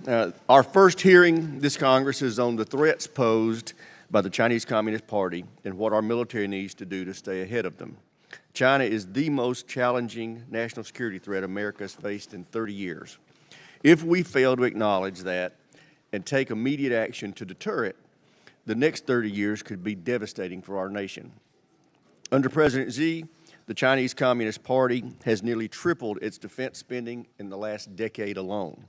Our first hearing this Congress is on the threats posed by the Chinese Communist Party and what our military needs to do to stay ahead of them. China is the most challenging national security threat America has faced in 30 years. If we fail to acknowledge that and take immediate action to deter it, the next 30 years could be devastating for our nation. Under President Xi, the Chinese Communist Party has nearly tripled its defense spending in the last decade alone.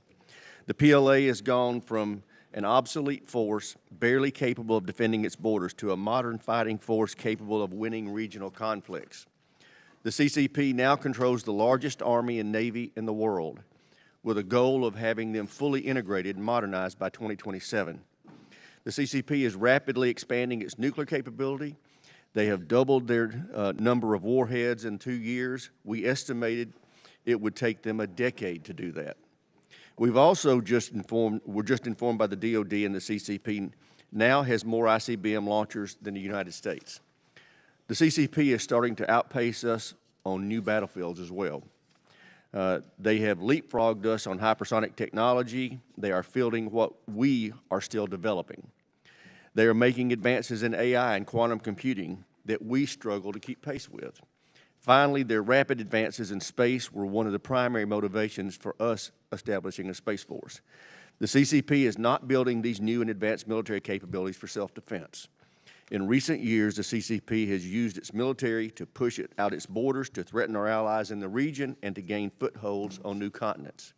The PLA has gone from an obsolete force barely capable of defending its borders to a modern fighting force capable of winning regional conflicts. The CCP now controls the largest army and navy in the world, with a goal of having them fully integrated and modernized by 2027. The CCP is rapidly expanding its nuclear capability. They have doubled their number of warheads in 2 years. We estimated it would take them a decade to do that. We're just informed by the DOD and the CCP now has more ICBM launchers than the United States. The CCP is starting to outpace us on new battlefields as well. They have leapfrogged us on hypersonic technology. They are fielding what we are still developing. They are making advances in AI and quantum computing that we struggle to keep pace with. Finally, their rapid advances in space were one of the primary motivations for us establishing a Space Force. The CCP is not building these new and advanced military capabilities for self-defense. In recent years, the CCP has used its military to push it out its borders, to threaten our allies in the region, and to gain footholds on new continents.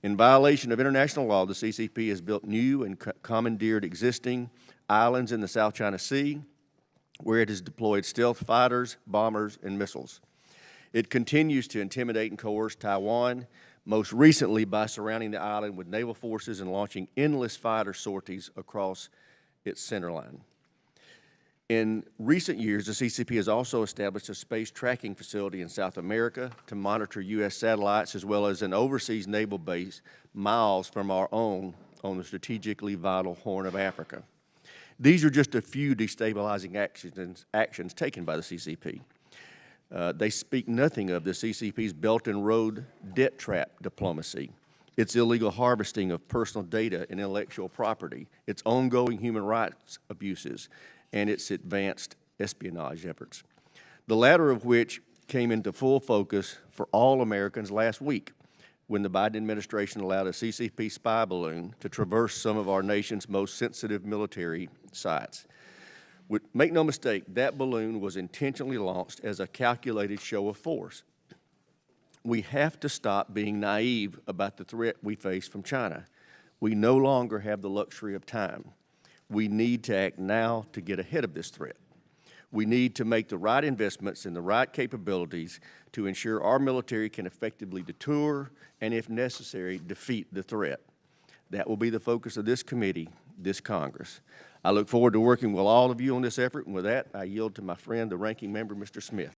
In violation of international law, the CCP has built new and commandeered existing islands in the South China Sea, where it has deployed stealth fighters, bombers, and missiles. It continues to intimidate and coerce Taiwan, most recently by surrounding the island with naval forces and launching endless fighter sorties across its centerline. In recent years, the CCP has also established a space tracking facility in South America to monitor U.S. satellites, as well as an overseas naval base miles from our own on the strategically vital Horn of Africa. These are just a few destabilizing actions taken by the CCP. They speak nothing of the CCP's Belt and Road debt trap diplomacy, its illegal harvesting of personal data and intellectual property, its ongoing human rights abuses, and its advanced espionage efforts, the latter of which came into full focus for all Americans last week when the Biden administration allowed a CCP spy balloon to traverse some of our nation's most sensitive military sites. Make no mistake, that balloon was intentionally launched as a calculated show of force. We have to stop being naive about the threat we face from China. We no longer have the luxury of time. We need to act now to get ahead of this threat. We need to make the right investments in the right capabilities to ensure our military can effectively deter and, if necessary, defeat the threat. That will be the focus of this committee, this Congress. I look forward to working with all of you on this effort, and with that, I yield to my friend, the ranking member, Mr. Smith.